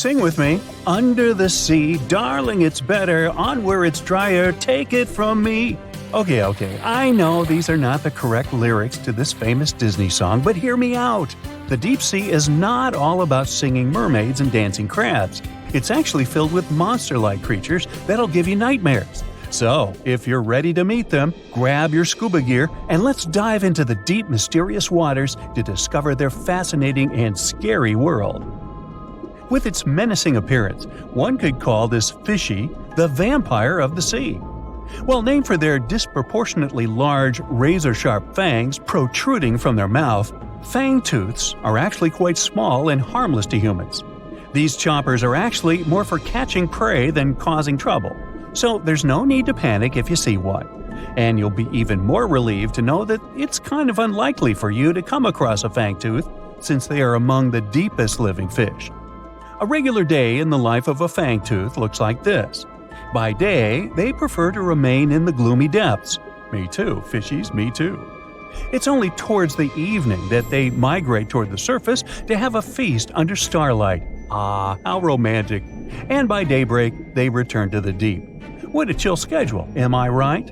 Sing with me. Under the sea, darling, it's better. On where it's drier, take it from me. Okay, I know these are not the correct lyrics to this famous Disney song, but hear me out. The deep sea is not all about singing mermaids and dancing crabs. It's actually filled with monster-like creatures that'll give you nightmares. So, if you're ready to meet them, grab your scuba gear and let's dive into the deep, mysterious waters to discover their fascinating and scary world. With its menacing appearance, one could call this fishy the vampire of the sea. Well, named for their disproportionately large, razor-sharp fangs protruding from their mouth, fangtooths are actually quite small and harmless to humans. These choppers are actually more for catching prey than causing trouble, so there's no need to panic if you see one. And you'll be even more relieved to know that it's kind of unlikely for you to come across a fangtooth, since they are among the deepest living fish. A regular day in the life of a fangtooth looks like this. By day, they prefer to remain in the gloomy depths. Me too, fishies, me too. It's only towards the evening that they migrate toward the surface to have a feast under starlight. Ah, how romantic. And by daybreak, they return to the deep. What a chill schedule, am I right?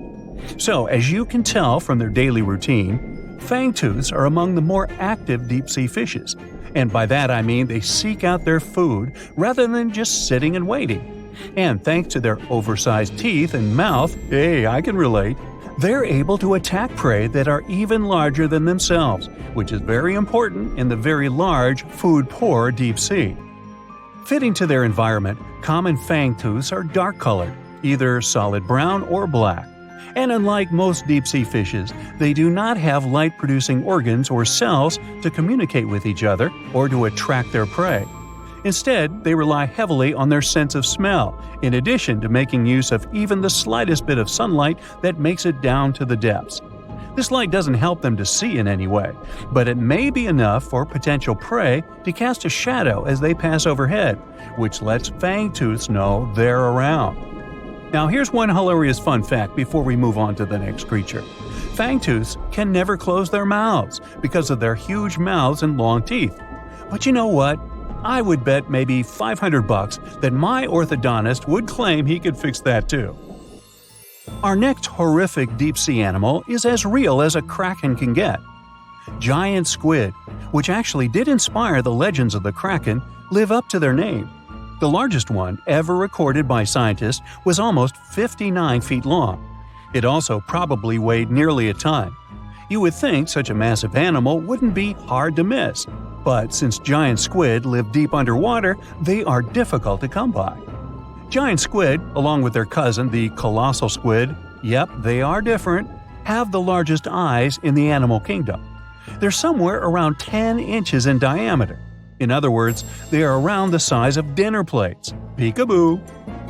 So, as you can tell from their daily routine, fangtooths are among the more active deep-sea fishes. And by that I mean they seek out their food rather than just sitting and waiting. And thanks to their oversized teeth and mouth, hey, I can relate, they're able to attack prey that are even larger than themselves, which is very important in the very large, food-poor deep sea. Fitting to their environment, common fangtooths are dark-colored, either solid brown or black. And unlike most deep-sea fishes, they do not have light-producing organs or cells to communicate with each other or to attract their prey. Instead, they rely heavily on their sense of smell, in addition to making use of even the slightest bit of sunlight that makes it down to the depths. This light doesn't help them to see in any way, but it may be enough for potential prey to cast a shadow as they pass overhead, which lets fangtooths know they're around. Now here's one hilarious fun fact before we move on to the next creature. Fangtooths can never close their mouths because of their huge mouths and long teeth. But you know what? I would bet maybe $500 that my orthodontist would claim he could fix that too. Our next horrific deep-sea animal is as real as a kraken can get. Giant squid, which actually did inspire the legends of the kraken, live up to their name. The largest one ever recorded by scientists was almost 59 feet long. It also probably weighed nearly a ton. You would think such a massive animal wouldn't be hard to miss, but since giant squid live deep underwater, they are difficult to come by. Giant squid, along with their cousin the colossal squid, yep, they are different, have the largest eyes in the animal kingdom. They're somewhere around 10 inches in diameter. In other words, they are around the size of dinner plates. Peekaboo!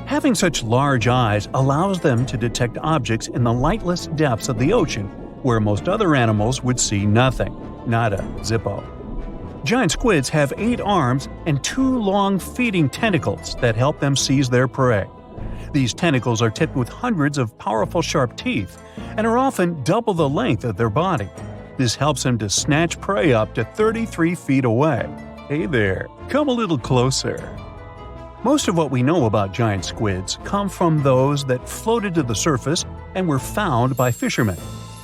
Having such large eyes allows them to detect objects in the lightless depths of the ocean, where most other animals would see nothing. Nada, zippo. Giant squids have 8 arms and 2 long feeding tentacles that help them seize their prey. These tentacles are tipped with hundreds of powerful sharp teeth and are often double the length of their body. This helps them to snatch prey up to 33 feet away. Hey there, come a little closer. Most of what we know about giant squids come from those that floated to the surface and were found by fishermen.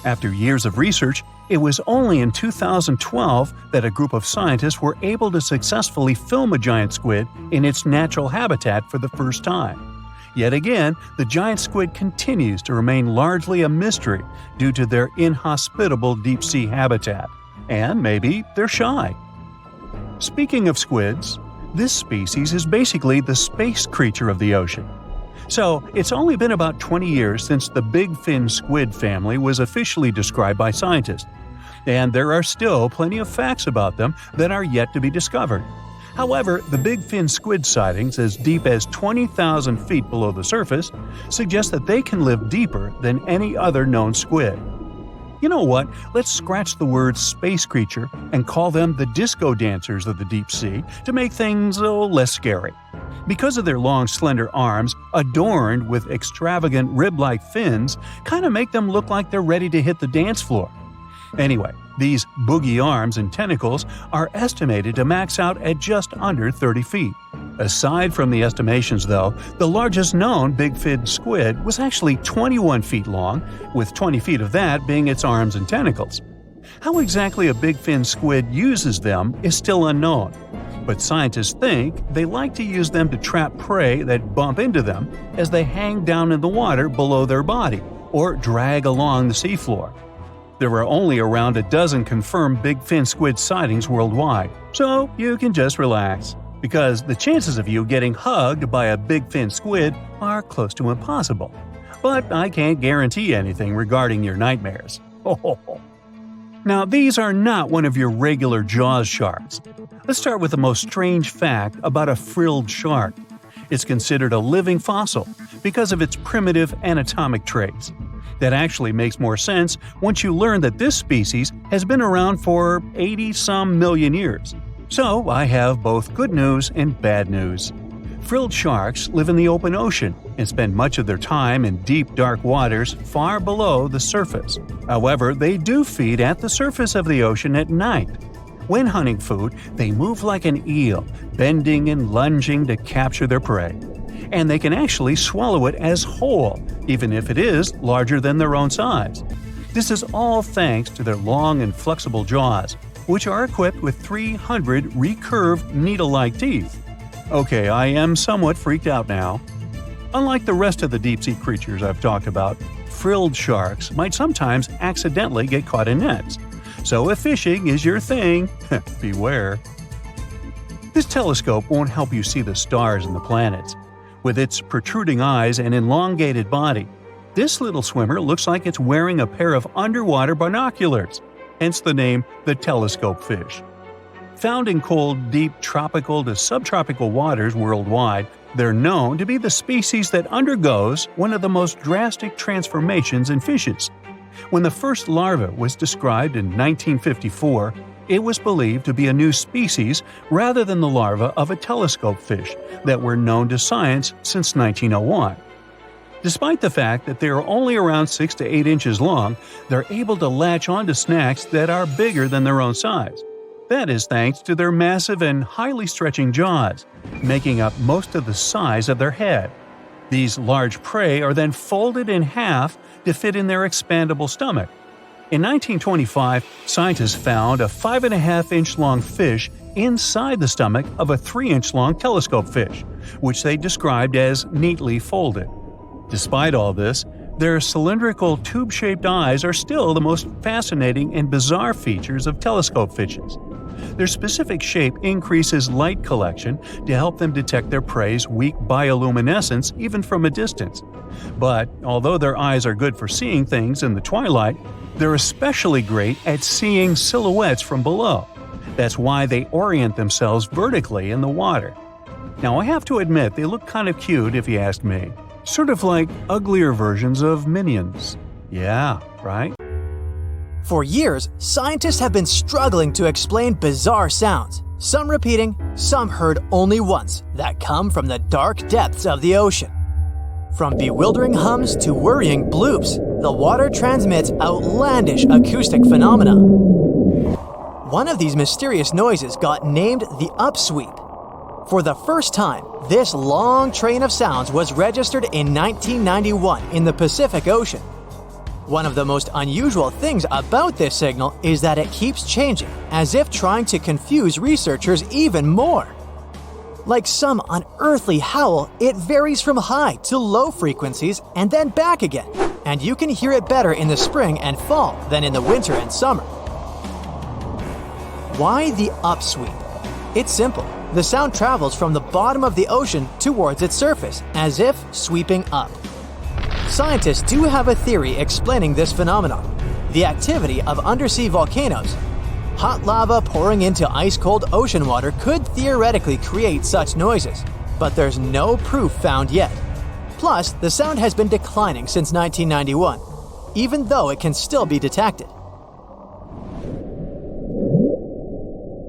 After years of research, it was only in 2012 that a group of scientists were able to successfully film a giant squid in its natural habitat for the first time. Yet again, the giant squid continues to remain largely a mystery due to their inhospitable deep-sea habitat. And maybe they're shy. Speaking of squids, this species is basically the space creature of the ocean. So, it's only been about 20 years since the big fin squid family was officially described by scientists, and there are still plenty of facts about them that are yet to be discovered. However, the big fin squid sightings as deep as 20,000 feet below the surface suggest that they can live deeper than any other known squid. You know what? Let's scratch the word space creature and call them the disco dancers of the deep sea to make things less scary. Because of their long, slender arms, adorned with extravagant rib-like fins, kind of make them look like they're ready to hit the dance floor. Anyway, these boogie arms and tentacles are estimated to max out at just under 30 feet. Aside from the estimations though, the largest known big-fin squid was actually 21 feet long, with 20 feet of that being its arms and tentacles. How exactly a big-fin squid uses them is still unknown, but scientists think they like to use them to trap prey that bump into them as they hang down in the water below their body or drag along the seafloor. There are only around a dozen confirmed big-fin squid sightings worldwide, so you can just relax, because the chances of you getting hugged by a big-fin squid are close to impossible. But I can't guarantee anything regarding your nightmares. Now, these are not one of your regular Jaws sharks. Let's start with the most strange fact about a frilled shark. It's considered a living fossil because of its primitive anatomic traits. That actually makes more sense once you learn that this species has been around for 80-some million years. So I have both good news and bad news. Frilled sharks live in the open ocean and spend much of their time in deep, dark waters far below the surface. However, they do feed at the surface of the ocean at night. When hunting food, they move like an eel, bending and lunging to capture their prey. And they can actually swallow it as whole, even if it is larger than their own size. This is all thanks to their long and flexible jaws, which are equipped with 300 recurved needle-like teeth. Okay, I am somewhat freaked out now. Unlike the rest of the deep-sea creatures I've talked about, frilled sharks might sometimes accidentally get caught in nets. So if fishing is your thing, beware. This telescope won't help you see the stars and the planets. With its protruding eyes and elongated body, this little swimmer looks like it's wearing a pair of underwater binoculars, hence the name the telescope fish. Found in cold, deep tropical to subtropical waters worldwide, they're known to be the species that undergoes one of the most drastic transformations in fishes. When the first larva was described in 1954, it was believed to be a new species rather than the larva of a telescope fish that were known to science since 1901. Despite the fact that they are only around 6 to 8 inches long, they're able to latch onto snacks that are bigger than their own size. That is thanks to their massive and highly stretching jaws, making up most of the size of their head. These large prey are then folded in half to fit in their expandable stomach. In 1925, scientists found a 5.5-inch long fish inside the stomach of a 3-inch long telescope fish, which they described as neatly folded. Despite all this, their cylindrical tube-shaped eyes are still the most fascinating and bizarre features of telescope fishes. Their specific shape increases light collection to help them detect their prey's weak bioluminescence even from a distance. But although their eyes are good for seeing things in the twilight, they're especially great at seeing silhouettes from below. That's why they orient themselves vertically in the water. Now, I have to admit they look kind of cute if you ask me. Sort of like uglier versions of Minions. Yeah, right? For years, scientists have been struggling to explain bizarre sounds, some repeating, some heard only once, that come from the dark depths of the ocean. From bewildering hums to worrying bloops, the water transmits outlandish acoustic phenomena. One of these mysterious noises got named the upsweep. For the first time, this long train of sounds was registered in 1991 in the Pacific Ocean. One of the most unusual things about this signal is that it keeps changing, as if trying to confuse researchers even more. Like some unearthly howl, it varies from high to low frequencies and then back again, and you can hear it better in the spring and fall than in the winter and summer. Why the upsweep? It's simple. The sound travels from the bottom of the ocean towards its surface, as if sweeping up. Scientists do have a theory explaining this phenomenon: the activity of undersea volcanoes. Hot lava pouring into ice-cold ocean water could theoretically create such noises, but there's no proof found yet. Plus, the sound has been declining since 1991, even though it can still be detected.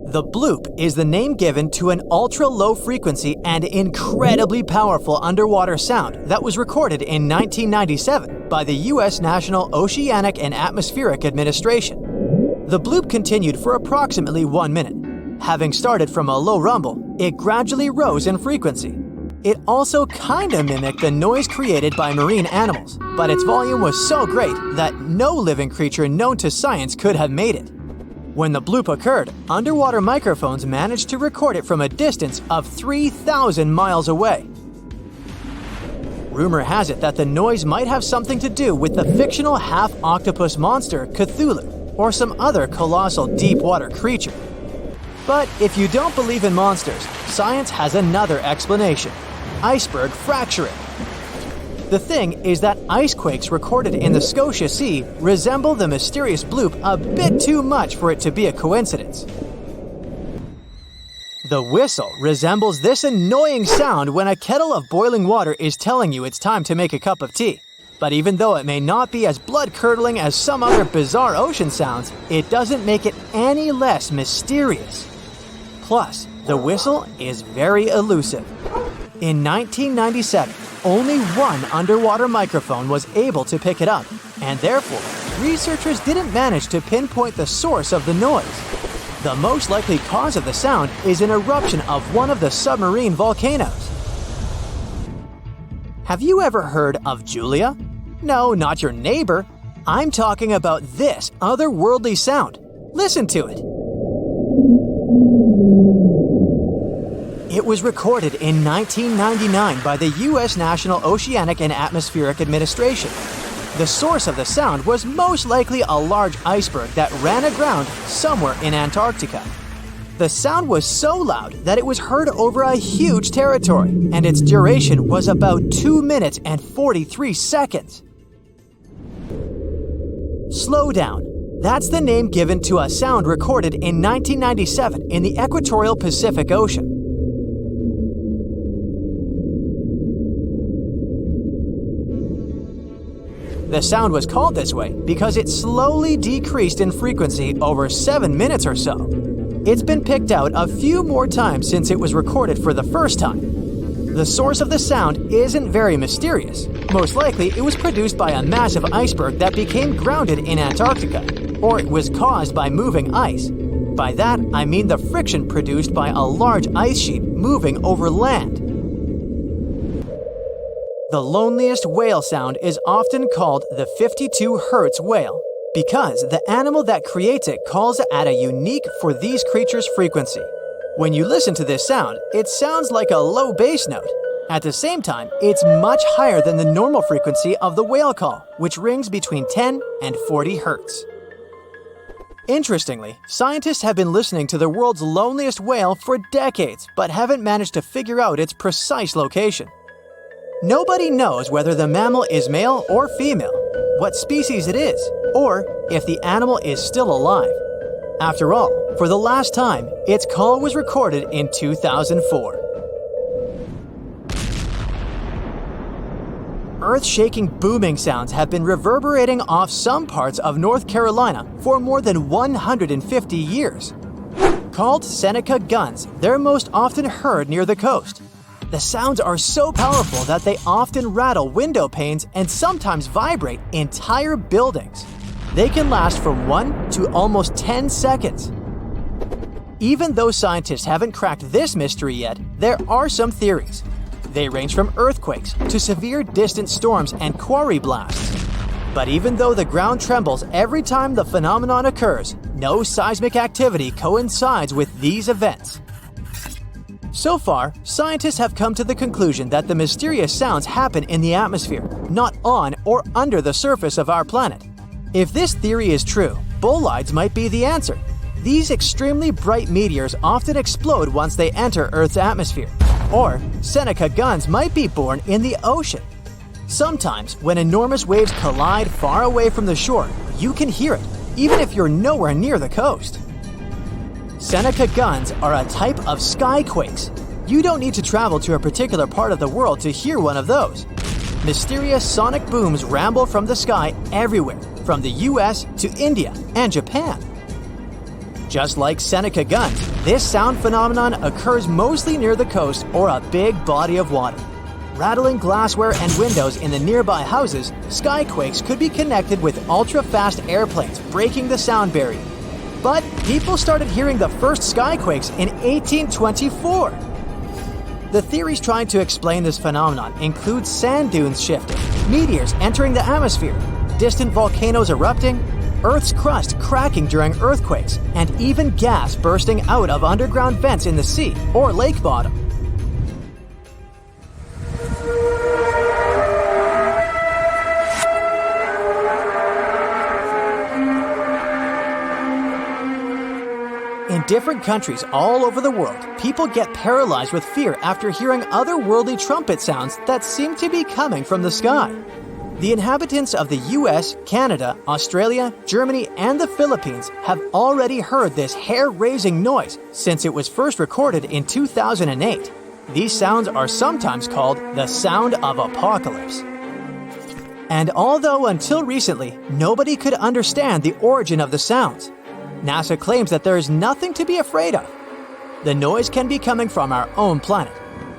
The bloop is the name given to an ultra-low frequency and incredibly powerful underwater sound that was recorded in 1997 by the U.S. National Oceanic and Atmospheric Administration. The bloop continued for approximately 1 minute. Having started from a low rumble, it gradually rose in frequency. It also kinda mimicked the noise created by marine animals, but its volume was so great that no living creature known to science could have made it. When the bloop occurred, underwater microphones managed to record it from a distance of 3,000 miles away. Rumor has it that the noise might have something to do with the fictional half-octopus monster Cthulhu, or some other colossal deep-water creature. But if you don't believe in monsters, science has another explanation: iceberg fracturing. The thing is that ice quakes recorded in the Scotia Sea resemble the mysterious bloop a bit too much for it to be a coincidence. The whistle resembles this annoying sound when a kettle of boiling water is telling you it's time to make a cup of tea. But even though it may not be as blood-curdling as some other bizarre ocean sounds, it doesn't make it any less mysterious. Plus, the whistle is very elusive. In 1997, only one underwater microphone was able to pick it up, and therefore, researchers didn't manage to pinpoint the source of the noise. The most likely cause of the sound is an eruption of one of the submarine volcanoes. Have you ever heard of Julia? No, not your neighbor. I'm talking about this otherworldly sound. Listen to it. It was recorded in 1999 by the U.S. National Oceanic and Atmospheric Administration. The source of the sound was most likely a large iceberg that ran aground somewhere in Antarctica. The sound was so loud that it was heard over a huge territory, and its duration was about 2 minutes and 43 seconds. Slow down. That's the name given to a sound recorded in 1997 in the equatorial Pacific Ocean. The sound was called this way because it slowly decreased in frequency over 7 minutes or so. It's been picked out a few more times since it was recorded for the first time. The source of the sound isn't very mysterious. Most likely, it was produced by a massive iceberg that became grounded in Antarctica, or it was caused by moving ice. By that, I mean the friction produced by a large ice sheet moving over land. The loneliest whale sound is often called the 52 Hz whale because the animal that creates it calls it at a unique for these creatures frequency. When you listen to this sound, it sounds like a low bass note. At the same time, it's much higher than the normal frequency of the whale call, which rings between 10 and 40 Hz. Interestingly, scientists have been listening to the world's loneliest whale for decades, but haven't managed to figure out its precise location. Nobody knows whether the mammal is male or female, what species it is, or if the animal is still alive. After all, for the last time, its call was recorded in 2004. Earth-shaking booming sounds have been reverberating off some parts of North Carolina for more than 150 years. Called Seneca guns, they're most often heard near the coast. The sounds are so powerful that they often rattle window panes and sometimes vibrate entire buildings. They can last from 1 to almost 10 seconds. Even though scientists haven't cracked this mystery yet, there are some theories. They range from earthquakes to severe distant storms and quarry blasts. But even though the ground trembles every time the phenomenon occurs, no seismic activity coincides with these events. So far, scientists have come to the conclusion that the mysterious sounds happen in the atmosphere, not on or under the surface of our planet. If this theory is true, bolides might be the answer. These extremely bright meteors often explode once they enter Earth's atmosphere. Or Seneca guns might be born in the ocean. Sometimes, when enormous waves collide far away from the shore, you can hear it, even if you're nowhere near the coast. Seneca guns are a type of skyquakes. You don't need to travel to a particular part of the world to hear one of those. Mysterious sonic booms ramble from the sky everywhere, from the US to India and Japan. Just like Seneca guns, this sound phenomenon occurs mostly near the coast or a big body of water. Rattling glassware and windows in the nearby houses, skyquakes could be connected with ultra-fast airplanes breaking the sound barrier. But people started hearing the first skyquakes in 1824. The theories trying to explain this phenomenon include sand dunes shifting, meteors entering the atmosphere, distant volcanoes erupting, Earth's crust cracking during earthquakes, and even gas bursting out of underground vents in the sea or lake bottom. In different countries all over the world, people get paralyzed with fear after hearing otherworldly trumpet sounds that seem to be coming from the sky. The inhabitants of the US, Canada, Australia, Germany, and the Philippines have already heard this hair-raising noise since it was first recorded in 2008. These sounds are sometimes called the sound of apocalypse. And although until recently, nobody could understand the origin of the sounds, NASA claims that there is nothing to be afraid of. The noise can be coming from our own planet.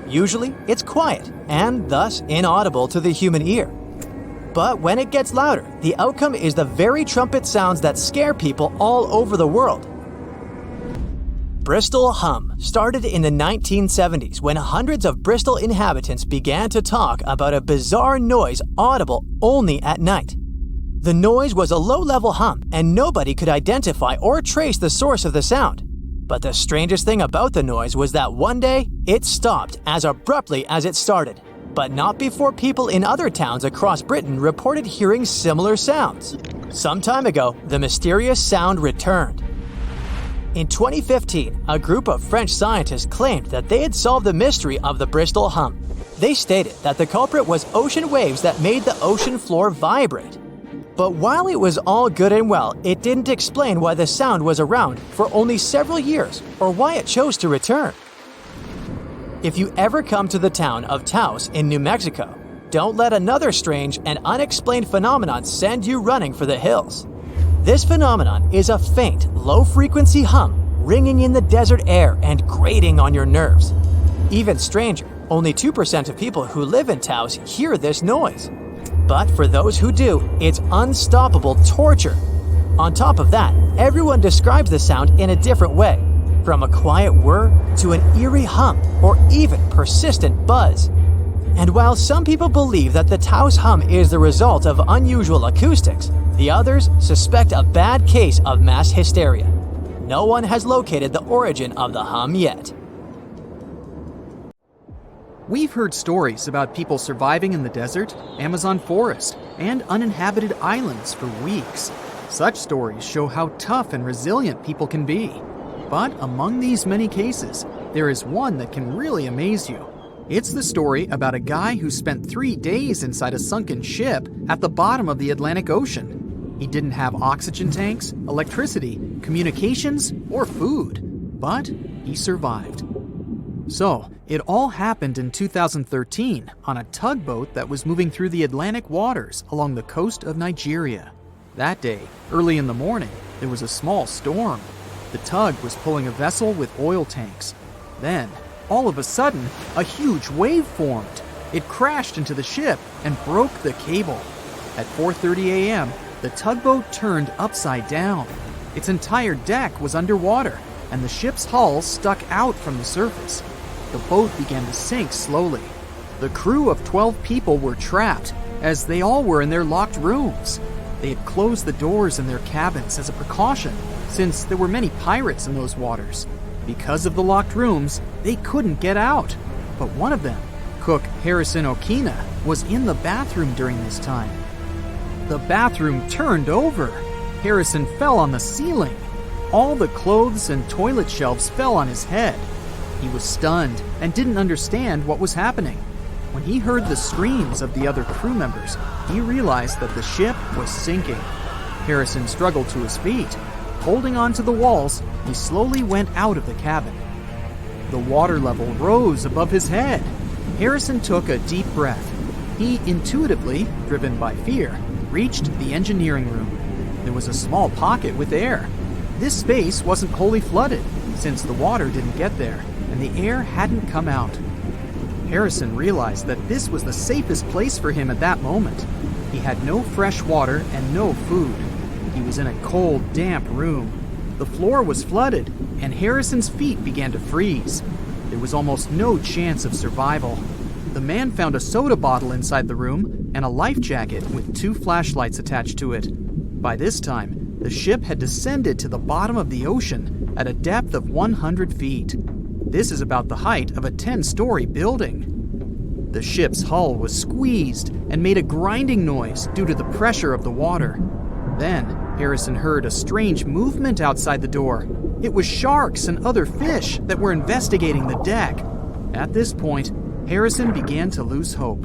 Usually, it's quiet and thus inaudible to the human ear. But when it gets louder, the outcome is the very trumpet sounds that scare people all over the world. Bristol hum started in the 1970s when hundreds of Bristol inhabitants began to talk about a bizarre noise audible only at night. The noise was a low-level hum, and nobody could identify or trace the source of the sound. But the strangest thing about the noise was that one day, it stopped as abruptly as it started. But not before people in other towns across Britain reported hearing similar sounds. Some time ago, the mysterious sound returned. In 2015, a group of French scientists claimed that they had solved the mystery of the Bristol hum. They stated that the culprit was ocean waves that made the ocean floor vibrate. But while it was all good and well, it didn't explain why the sound was around for only several years or why it chose to return. If you ever come to the town of Taos in New Mexico, don't let another strange and unexplained phenomenon send you running for the hills. This phenomenon is a faint, low-frequency hum ringing in the desert air and grating on your nerves. Even stranger, only 2% of people who live in Taos hear this noise. But for those who do, it's unstoppable torture. On top of that, everyone describes the sound in a different way, from a quiet whir to an eerie hum or even persistent buzz. And while some people believe that the Taos hum is the result of unusual acoustics, the others suspect a bad case of mass hysteria. No one has located the origin of the hum yet. We've heard stories about people surviving in the desert, Amazon forest, and uninhabited islands for weeks. Such stories show how tough and resilient people can be. But among these many cases, there is one that can really amaze you. It's the story about a guy who spent 3 days inside a sunken ship at the bottom of the Atlantic Ocean. He didn't have oxygen tanks, electricity, communications, or food, but he survived. So, it all happened in 2013 on a tugboat that was moving through the Atlantic waters along the coast of Nigeria. That day, early in the morning, there was a small storm. The tug was pulling a vessel with oil tanks. Then, all of a sudden, a huge wave formed. It crashed into the ship and broke the cable. At 4:30 a.m., the tugboat turned upside down. Its entire deck was underwater, and the ship's hull stuck out from the surface. The boat began to sink slowly. The crew of 12 people were trapped, as they all were in their locked rooms. They had closed the doors in their cabins as a precaution, since there were many pirates in those waters. Because of the locked rooms, they couldn't get out. But one of them, cook Harrison Okina, was in the bathroom during this time. The bathroom turned over. Harrison fell on the ceiling. All the clothes and toilet shelves fell on his head. He was stunned and didn't understand what was happening. When he heard the screams of the other crew members, he realized that the ship was sinking. Harrison struggled to his feet. Holding on to the walls, he slowly went out of the cabin. The water level rose above his head. Harrison took a deep breath. He intuitively, driven by fear, reached the engineering room. There was a small pocket with air. This space wasn't wholly flooded, since the water didn't get there, and the air hadn't come out. Harrison realized that this was the safest place for him at that moment. He had no fresh water and no food. He was in a cold, damp room. The floor was flooded, and Harrison's feet began to freeze. There was almost no chance of survival. The man found a soda bottle inside the room and a life jacket with 2 flashlights attached to it. By this time, the ship had descended to the bottom of the ocean at a depth of 100 feet. This is about the height of a 10-story building. The ship's hull was squeezed and made a grinding noise due to the pressure of the water. Then, Harrison heard a strange movement outside the door. It was sharks and other fish that were investigating the deck. At this point, Harrison began to lose hope.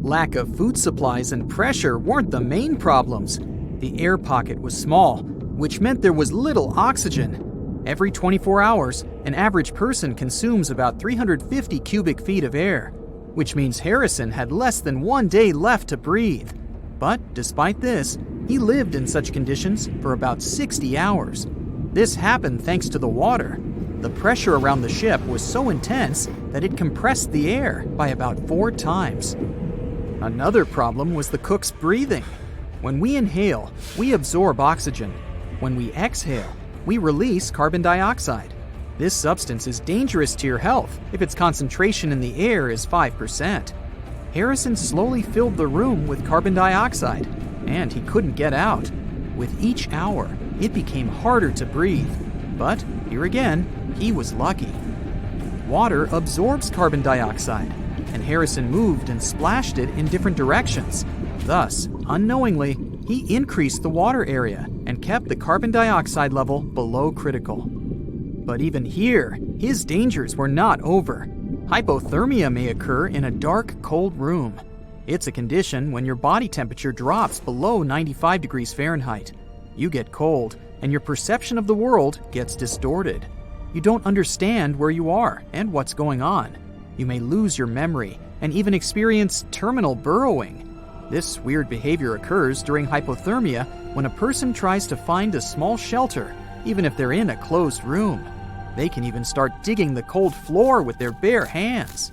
Lack of food supplies and pressure weren't the main problems. The air pocket was small, which meant there was little oxygen. Every 24 hours, an average person consumes about 350 cubic feet of air, which means Harrison had less than 1 day left to breathe. But despite this, he lived in such conditions for about 60 hours. This happened thanks to the water. The pressure around the ship was so intense that it compressed the air by about 4 times. Another problem was the cook's breathing. When we inhale, we absorb oxygen. When we exhale, we release carbon dioxide. This substance is dangerous to your health if its concentration in the air is 5%. Harrison slowly filled the room with carbon dioxide, and he couldn't get out. With each hour, it became harder to breathe. But here again, he was lucky. Water absorbs carbon dioxide, and Harrison moved and splashed it in different directions. Thus, unknowingly, he increased the water area and kept the carbon dioxide level below critical. But even here, his dangers were not over. Hypothermia may occur in a dark, cold room. It's a condition when your body temperature drops below 95 degrees Fahrenheit. You get cold, and your perception of the world gets distorted. You don't understand where you are and what's going on. You may lose your memory and even experience terminal burrowing. This weird behavior occurs during hypothermia when a person tries to find a small shelter, even if they're in a closed room. They can even start digging the cold floor with their bare hands.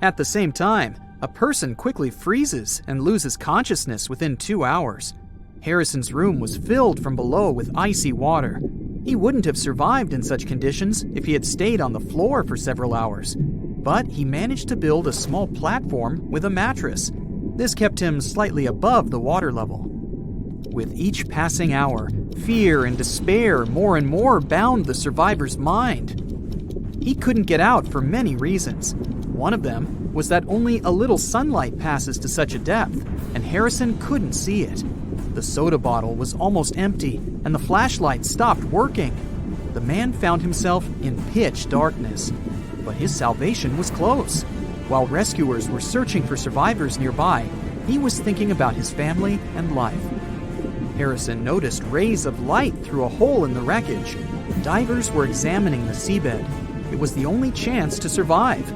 At the same time, a person quickly freezes and loses consciousness within 2 hours. Harrison's room was filled from below with icy water. He wouldn't have survived in such conditions if he had stayed on the floor for several hours. But he managed to build a small platform with a mattress. This kept him slightly above the water level. With each passing hour, fear and despair more and more bound the survivor's mind. He couldn't get out for many reasons. One of them was that only a little sunlight passes to such a depth, and Harrison couldn't see it. The soda bottle was almost empty, and the flashlight stopped working. The man found himself in pitch darkness, but his salvation was close. While rescuers were searching for survivors nearby, he was thinking about his family and life. Harrison noticed rays of light through a hole in the wreckage. Divers were examining the seabed. It was the only chance to survive.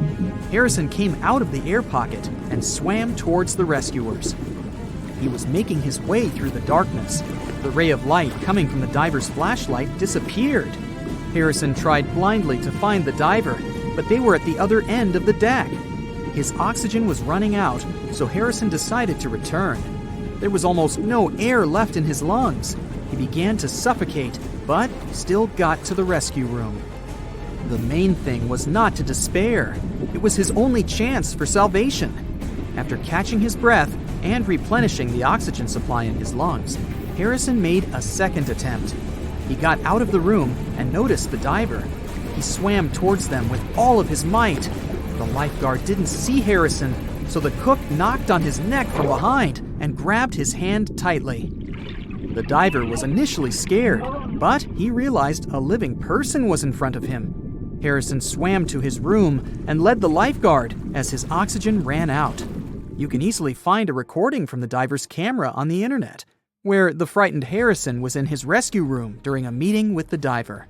Harrison came out of the air pocket and swam towards the rescuers. He was making his way through the darkness. The ray of light coming from the diver's flashlight disappeared. Harrison tried blindly to find the diver, but they were at the other end of the deck. His oxygen was running out, so Harrison decided to return. There was almost no air left in his lungs. He began to suffocate, but still got to the rescue room. The main thing was not to despair. It was his only chance for salvation. After catching his breath and replenishing the oxygen supply in his lungs, Harrison made a second attempt. He got out of the room and noticed the diver. He swam towards them with all of his might. The lifeguard didn't see Harrison, so the cook knocked on his neck from behind and grabbed his hand tightly. The diver was initially scared, but he realized a living person was in front of him. Harrison swam to his room and led the lifeguard as his oxygen ran out. You can easily find a recording from the diver's camera on the internet, where the frightened Harrison was in his rescue room during a meeting with the diver.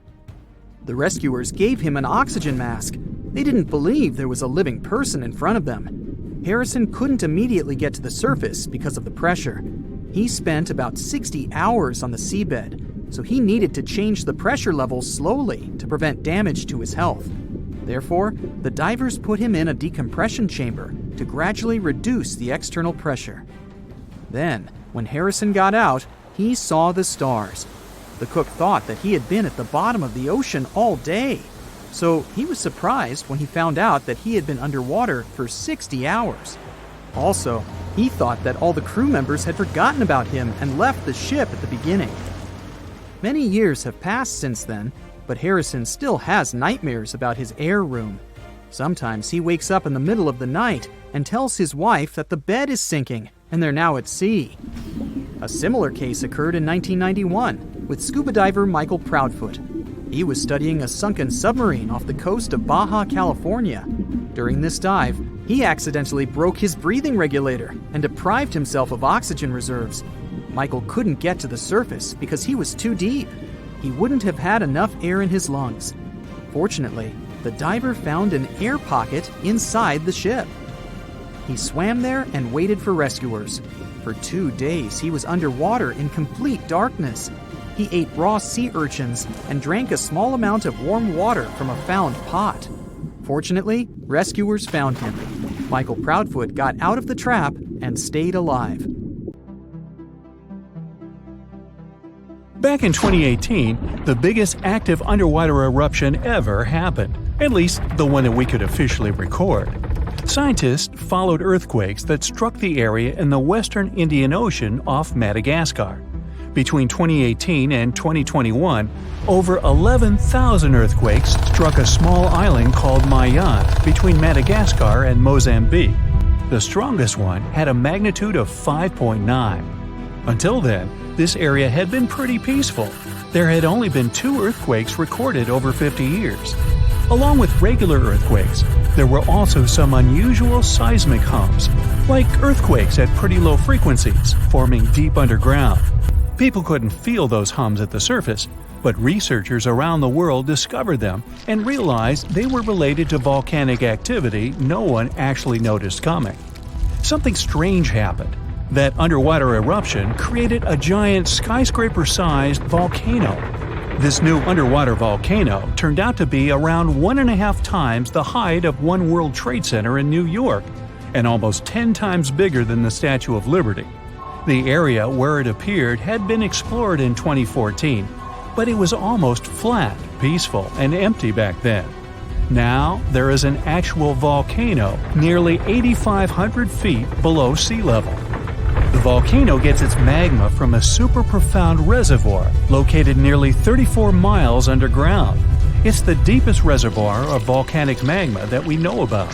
The rescuers gave him an oxygen mask. They didn't believe there was a living person in front of them. Harrison couldn't immediately get to the surface because of the pressure. He spent about 60 hours on the seabed, so he needed to change the pressure levels slowly to prevent damage to his health. Therefore, the divers put him in a decompression chamber to gradually reduce the external pressure. Then, when Harrison got out, he saw the stars. The cook thought that he had been at the bottom of the ocean all day, so he was surprised when he found out that he had been underwater for 60 hours. Also, he thought that all the crew members had forgotten about him and left the ship at the beginning. Many years have passed since then, but Harrison still has nightmares about his air room. Sometimes he wakes up in the middle of the night and tells his wife that the bed is sinking and they're now at sea. A similar case occurred in 1991 with scuba diver Michael Proudfoot. He was studying a sunken submarine off the coast of Baja California. During this dive, he accidentally broke his breathing regulator and deprived himself of oxygen reserves. Michael couldn't get to the surface because he was too deep. He wouldn't have had enough air in his lungs. Fortunately, the diver found an air pocket inside the ship. He swam there and waited for rescuers. For 2 days, he was underwater in complete darkness. He ate raw sea urchins and drank a small amount of warm water from a found pot. Fortunately, rescuers found him. Michael Proudfoot got out of the trap and stayed alive. Back in 2018, the biggest active underwater eruption ever happened, at least the one that we could officially record. Scientists followed earthquakes that struck the area in the western Indian Ocean off Madagascar. Between 2018 and 2021, over 11,000 earthquakes struck a small island called Mayan between Madagascar and Mozambique. The strongest one had a magnitude of 5.9. Until then, this area had been pretty peaceful. There had only been 2 earthquakes recorded over 50 years. Along with regular earthquakes, there were also some unusual seismic hums, like earthquakes at pretty low frequencies, forming deep underground. People couldn't feel those hums at the surface, but researchers around the world discovered them and realized they were related to volcanic activity no one actually noticed coming. Something strange happened. That underwater eruption created a giant skyscraper-sized volcano. This new underwater volcano turned out to be around 1.5 times the height of One World Trade Center in New York, and almost 10 times bigger than the Statue of Liberty. The area where it appeared had been explored in 2014, but it was almost flat, peaceful, and empty back then. Now, there is an actual volcano nearly 8,500 feet below sea level. The volcano gets its magma from a super profound reservoir located nearly 34 miles underground. It's the deepest reservoir of volcanic magma that we know about.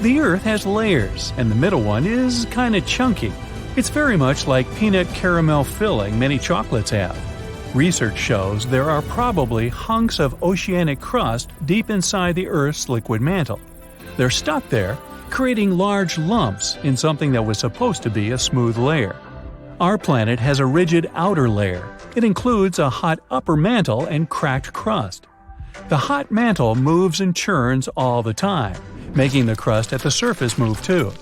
The Earth has layers, and the middle one is kinda chunky. It's very much like peanut caramel filling many chocolates have. Research shows there are probably hunks of oceanic crust deep inside the Earth's liquid mantle. They're stuck there, creating large lumps in something that was supposed to be a smooth layer. Our planet has a rigid outer layer. It includes a hot upper mantle and cracked crust. The hot mantle moves and churns all the time, making the crust at the surface move too.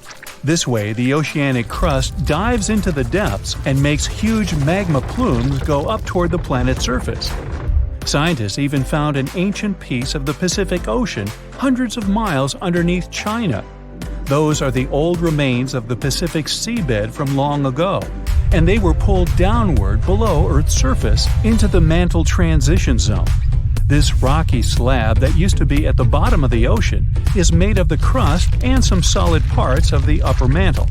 This way, the oceanic crust dives into the depths and makes huge magma plumes go up toward the planet's surface. Scientists even found an ancient piece of the Pacific Ocean hundreds of miles underneath China. Those are the old remains of the Pacific seabed from long ago, and they were pulled downward below Earth's surface into the mantle transition zone. This rocky slab that used to be at the bottom of the ocean is made of the crust and some solid parts of the upper mantle.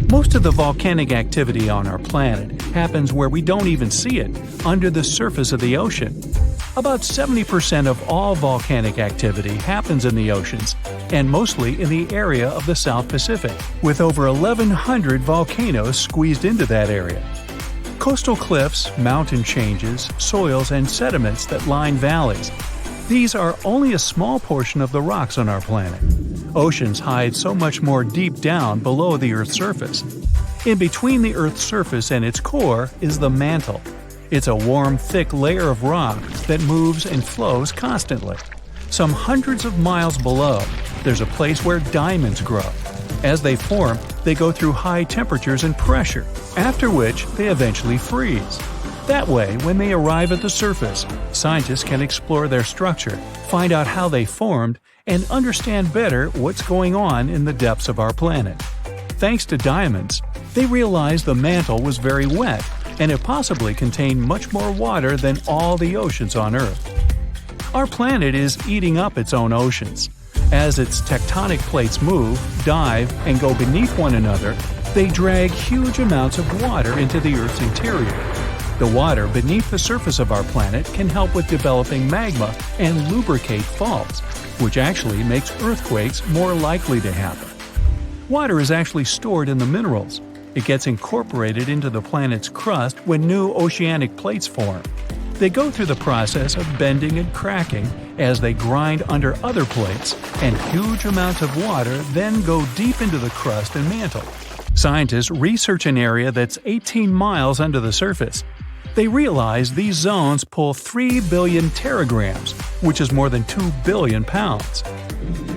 Most of the volcanic activity on our planet happens where we don't even see it, under the surface of the ocean. About 70% of all volcanic activity happens in the oceans, and mostly in the area of the South Pacific, with over 1,100 volcanoes squeezed into that area. Coastal cliffs, mountain changes, soils, and sediments that line valleys. These are only a small portion of the rocks on our planet. Oceans hide so much more deep down below the Earth's surface. In between the Earth's surface and its core is the mantle. It's a warm, thick layer of rock that moves and flows constantly. Some hundreds of miles below, there's a place where diamonds grow. As they form, they go through high temperatures and pressure, after which they eventually freeze. That way, when they arrive at the surface, scientists can explore their structure, find out how they formed, and understand better what's going on in the depths of our planet. Thanks to diamonds, they realized the mantle was very wet, and it possibly contained much more water than all the oceans on Earth. Our planet is eating up its own oceans. As its tectonic plates move, dive, and go beneath one another, they drag huge amounts of water into the Earth's interior. The water beneath the surface of our planet can help with developing magma and lubricate faults, which actually makes earthquakes more likely to happen. Water is actually stored in the minerals. It gets incorporated into the planet's crust when new oceanic plates form. They go through the process of bending and cracking as they grind under other plates, and huge amounts of water then go deep into the crust and mantle. Scientists research an area that's 18 miles under the surface. They realize these zones pull 3 billion teragrams, which is more than 2 billion pounds.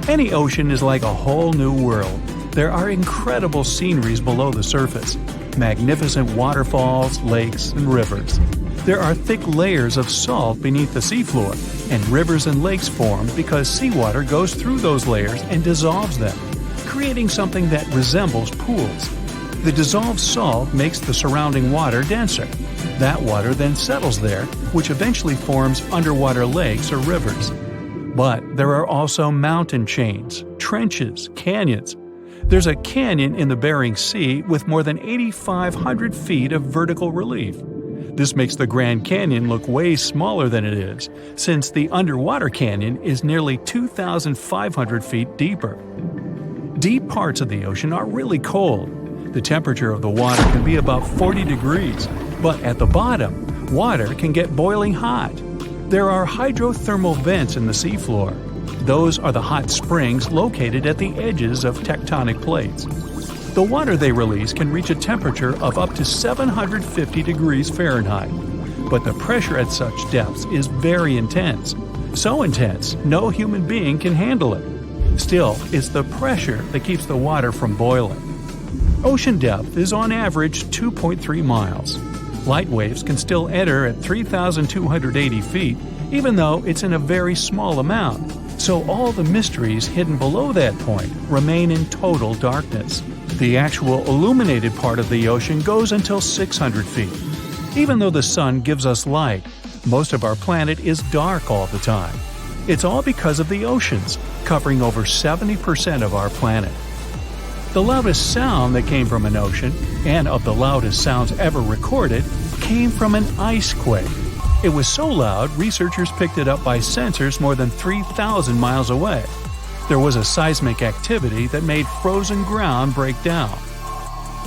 Any ocean is like a whole new world. There are incredible sceneries below the surface, magnificent waterfalls, lakes, and rivers. There are thick layers of salt beneath the seafloor, and rivers and lakes form because seawater goes through those layers and dissolves them, creating something that resembles pools. The dissolved salt makes the surrounding water denser. That water then settles there, which eventually forms underwater lakes or rivers. But there are also mountain chains, trenches, canyons. There's a canyon in the Bering Sea with more than 8,500 feet of vertical relief. This makes the Grand Canyon look way smaller than it is, since the underwater canyon is nearly 2,500 feet deeper. Deep parts of the ocean are really cold. The temperature of the water can be about 40 degrees, but at the bottom, water can get boiling hot. There are hydrothermal vents in the seafloor. Those are the hot springs located at the edges of tectonic plates. The water they release can reach a temperature of up to 750 degrees Fahrenheit, but the pressure at such depths is very intense. So intense, no human being can handle it. Still, it's the pressure that keeps the water from boiling. Ocean depth is on average 2.3 miles. Light waves can still enter at 3,280 feet, even though it's in a very small amount. So all the mysteries hidden below that point remain in total darkness. The actual illuminated part of the ocean goes until 600 feet. Even though the sun gives us light, most of our planet is dark all the time. It's all because of the oceans, covering over 70% of our planet. The loudest sound that came from an ocean, and of the loudest sounds ever recorded, came from an ice quake. It was so loud, researchers picked it up by sensors more than 3,000 miles away. There was a seismic activity that made frozen ground break down.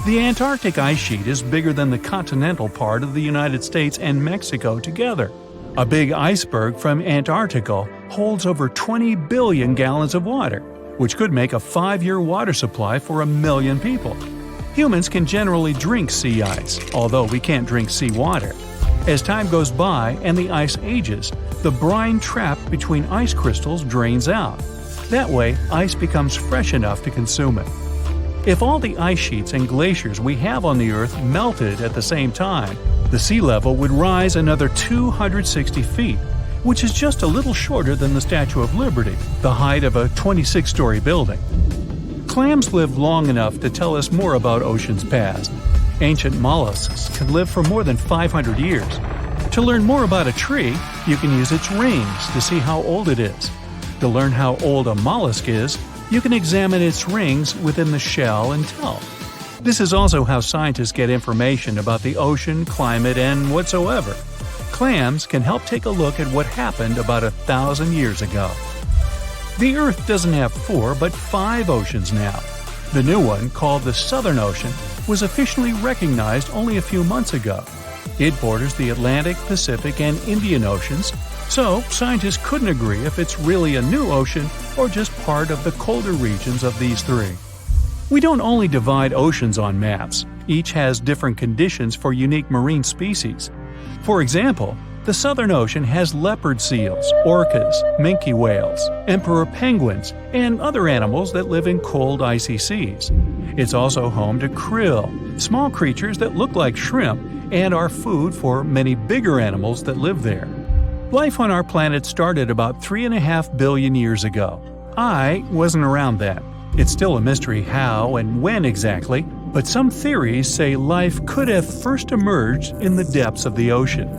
The Antarctic ice sheet is bigger than the continental part of the United States and Mexico together. A big iceberg from Antarctica holds over 20 billion gallons of water, which could make a 5-year water supply for 1 million people. Humans can generally drink sea ice, although we can't drink seawater. As time goes by and the ice ages, the brine trapped between ice crystals drains out. That way, ice becomes fresh enough to consume it. If all the ice sheets and glaciers we have on the Earth melted at the same time, the sea level would rise another 260 feet, which is just a little shorter than the Statue of Liberty, the height of a 26-story building. Clams live long enough to tell us more about oceans past. Ancient mollusks can live for more than 500 years. To learn more about a tree, you can use its rings to see how old it is. To learn how old a mollusk is, you can examine its rings within the shell and tell. This is also how scientists get information about the ocean, climate, and whatsoever. Clams can help take a look at what happened about 1,000 years ago. The Earth doesn't have 4 but 5 oceans now. The new one, called the Southern Ocean, was officially recognized only a few months ago. It borders the Atlantic, Pacific, and Indian Oceans, so scientists couldn't agree if it's really a new ocean or just part of the colder regions of these 3. We don't only divide oceans on maps, each has different conditions for unique marine species. For example, the Southern Ocean has leopard seals, orcas, minke whales, emperor penguins, and other animals that live in cold, icy seas. It's also home to krill, small creatures that look like shrimp and are food for many bigger animals that live there. Life on our planet started about 3.5 billion years ago. I wasn't around then. It's still a mystery how and when exactly, but some theories say life could have first emerged in the depths of the ocean.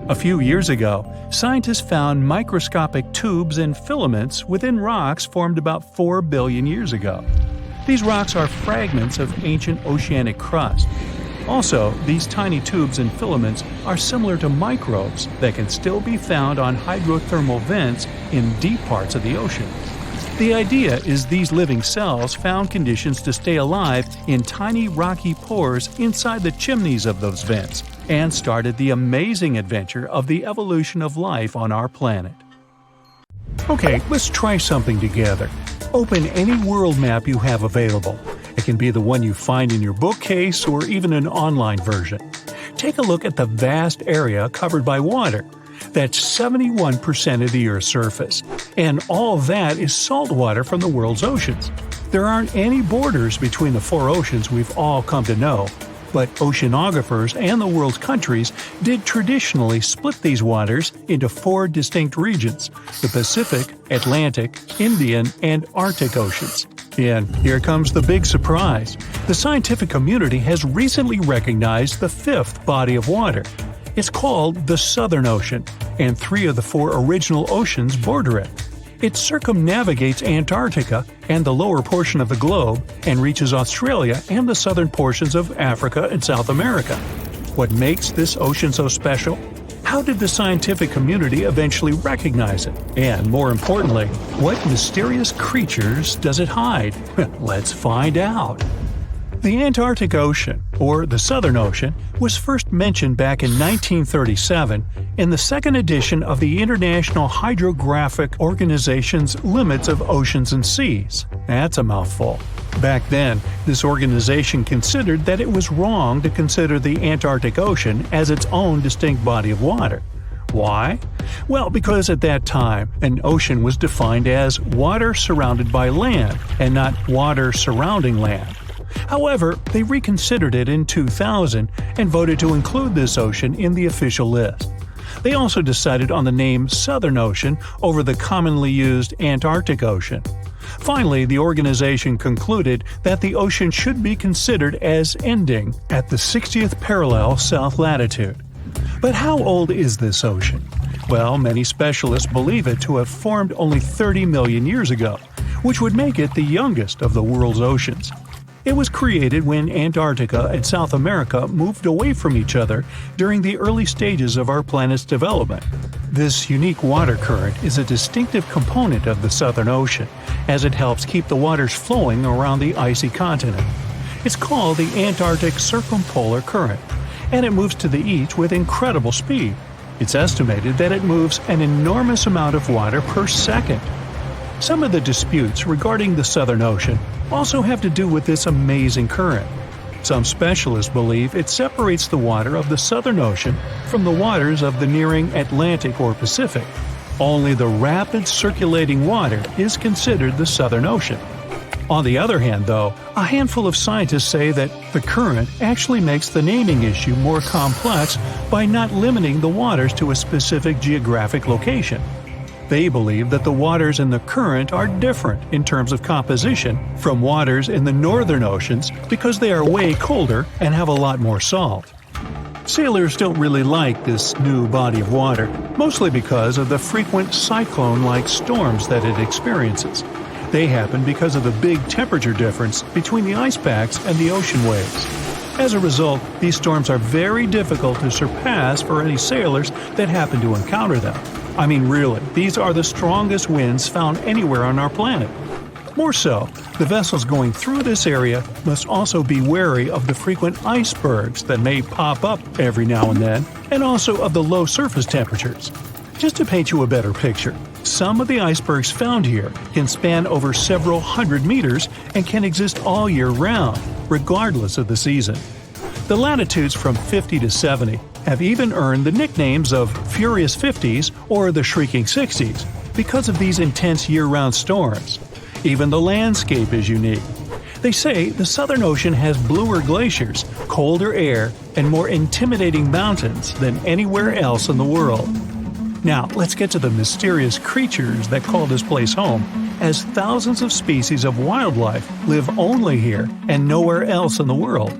A few years ago, scientists found microscopic tubes and filaments within rocks formed about 4 billion years ago. These rocks are fragments of ancient oceanic crust. Also, these tiny tubes and filaments are similar to microbes that can still be found on hydrothermal vents in deep parts of the ocean. The idea is these living cells found conditions to stay alive in tiny rocky pores inside the chimneys of those vents, and started the amazing adventure of the evolution of life on our planet. Okay, let's try something together. Open any world map you have available. It can be the one you find in your bookcase or even an online version. Take a look at the vast area covered by water. That's 71% of the Earth's surface. And all that is salt water from the world's oceans. There aren't any borders between the 4 oceans we've all come to know. But oceanographers and the world's countries did traditionally split these waters into 4 distinct regions: the Pacific, Atlantic, Indian, and Arctic Oceans. And here comes the big surprise. The scientific community has recently recognized the 5th body of water. It's called the Southern Ocean, and 3 of the 4 original oceans border it. It circumnavigates Antarctica and the lower portion of the globe and reaches Australia and the southern portions of Africa and South America. What makes this ocean so special? How did the scientific community eventually recognize it? And more importantly, what mysterious creatures does it hide? Let's find out. The Antarctic Ocean, or the Southern Ocean, was first mentioned back in 1937 in the 2nd edition of the International Hydrographic Organization's Limits of Oceans and Seas. That's a mouthful. Back then, this organization considered that it was wrong to consider the Antarctic Ocean as its own distinct body of water. Why? Well, because at that time, an ocean was defined as water surrounded by land, and not water surrounding land. However, they reconsidered it in 2000 and voted to include this ocean in the official list. They also decided on the name Southern Ocean over the commonly used Antarctic Ocean. Finally, the organization concluded that the ocean should be considered as ending at the 60th parallel south latitude. But how old is this ocean? Well, many specialists believe it to have formed only 30 million years ago, which would make it the youngest of the world's oceans. It was created when Antarctica and South America moved away from each other during the early stages of our planet's development. This unique water current is a distinctive component of the Southern Ocean, as it helps keep the waters flowing around the icy continent. It's called the Antarctic Circumpolar Current, and it moves to the east with incredible speed. It's estimated that it moves an enormous amount of water per second. Some of the disputes regarding the Southern Ocean also have to do with this amazing current. Some specialists believe it separates the water of the Southern Ocean from the waters of the nearing Atlantic or Pacific. Only the rapid circulating water is considered the Southern Ocean. On the other hand, though, a handful of scientists say that the current actually makes the naming issue more complex by not limiting the waters to a specific geographic location. They believe that the waters in the current are different in terms of composition from waters in the northern oceans because they are way colder and have a lot more salt. Sailors don't really like this new body of water, mostly because of the frequent cyclone-like storms that it experiences. They happen because of the big temperature difference between the ice packs and the ocean waves. As a result, these storms are very difficult to surpass for any sailors that happen to encounter them. I mean, really, these are the strongest winds found anywhere on our planet. More so, the vessels going through this area must also be wary of the frequent icebergs that may pop up every now and then, and also of the low surface temperatures. Just to paint you a better picture, some of the icebergs found here can span over several hundred meters and can exist all year round, regardless of the season. The latitudes from 50 to 70 have even earned the nicknames of Furious 50s or the Shrieking 60s because of these intense year-round storms. Even the landscape is unique. They say the Southern Ocean has bluer glaciers, colder air, and more intimidating mountains than anywhere else in the world. Now, let's get to the mysterious creatures that call this place home as thousands of species of wildlife live only here and nowhere else in the world.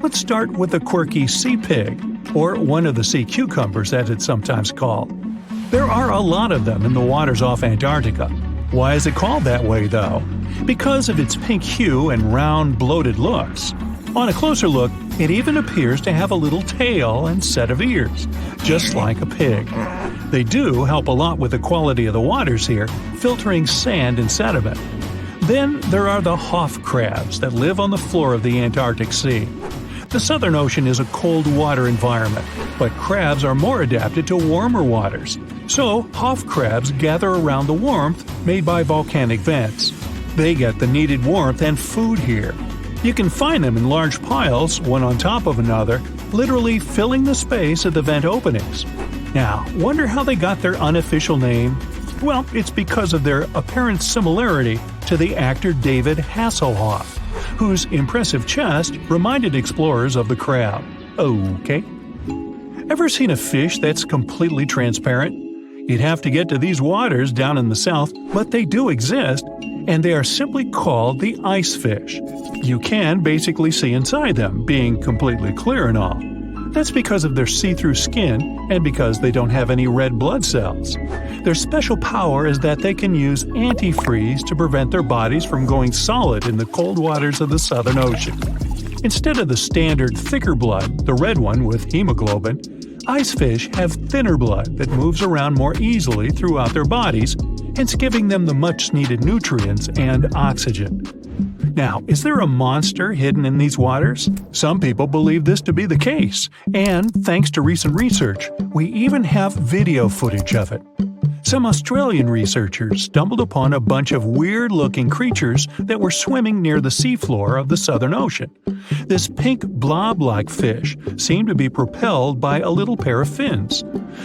Let's start with the quirky sea pig, or one of the sea cucumbers as it's sometimes called. There are a lot of them in the waters off Antarctica. Why is it called that way, though? Because of its pink hue and round, bloated looks. On a closer look, it even appears to have a little tail and set of ears, just like a pig. They do help a lot with the quality of the waters here, filtering sand and sediment. Then there are the Hoff crabs that live on the floor of the Antarctic Sea. The Southern Ocean is a cold water environment, but crabs are more adapted to warmer waters. So, Hoff crabs gather around the warmth made by volcanic vents. They get the needed warmth and food here. You can find them in large piles, one on top of another, literally filling the space at the vent openings. Now, wonder how they got their unofficial name? Well, it's because of their apparent similarity to the actor David Hasselhoff, whose impressive chest reminded explorers of the crab. Okay. Ever seen a fish that's completely transparent? You'd have to get to these waters down in the south, but they do exist, and they are simply called the ice fish. You can basically see inside them, being completely clear and all. That's because of their see-through skin and because they don't have any red blood cells. Their special power is that they can use antifreeze to prevent their bodies from going solid in the cold waters of the Southern Ocean. Instead of the standard thicker blood, the red one with hemoglobin, ice fish have thinner blood that moves around more easily throughout their bodies, hence giving them the much-needed nutrients and oxygen. Now, is there a monster hidden in these waters? Some people believe this to be the case, and thanks to recent research, we even have video footage of it. Some Australian researchers stumbled upon a bunch of weird-looking creatures that were swimming near the seafloor of the Southern Ocean. This pink blob-like fish seemed to be propelled by a little pair of fins.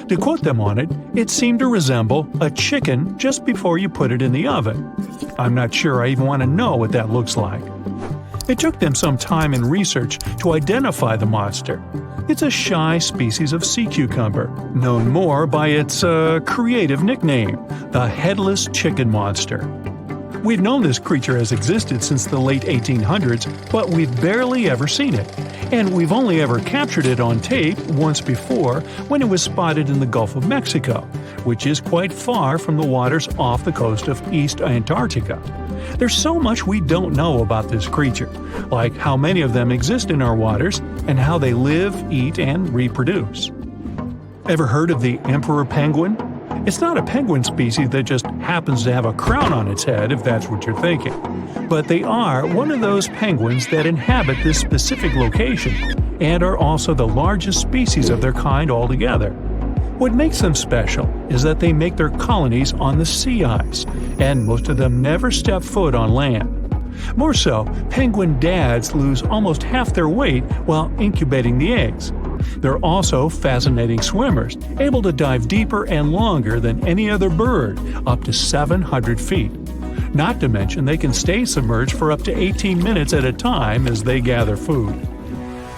To quote them on it, it seemed to resemble a chicken just before you put it in the oven. I'm not sure I even want to know what that looks like. It took them some time and research to identify the monster. It's a shy species of sea cucumber, known more by its creative nickname, the headless chicken monster. We've known this creature has existed since the late 1800s, but we've barely ever seen it. And we've only ever captured it on tape once before when it was spotted in the Gulf of Mexico, which is quite far from the waters off the coast of East Antarctica. There's so much we don't know about this creature, like how many of them exist in our waters and how they live, eat, and reproduce. Ever heard of the emperor penguin? It's not a penguin species that just happens to have a crown on its head, if that's what you're thinking. But they are one of those penguins that inhabit this specific location and are also the largest species of their kind altogether. What makes them special is that they make their colonies on the sea ice, and most of them never step foot on land. More so, penguin dads lose almost half their weight while incubating the eggs. They're also fascinating swimmers, able to dive deeper and longer than any other bird, up to 700 feet. Not to mention they can stay submerged for up to 18 minutes at a time as they gather food.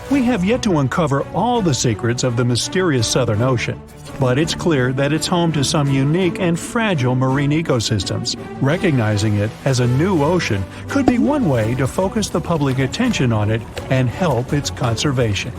We have yet to uncover all the secrets of the mysterious Southern Ocean, but it's clear that it's home to some unique and fragile marine ecosystems. Recognizing it as a new ocean could be one way to focus the public attention on it and help its conservation.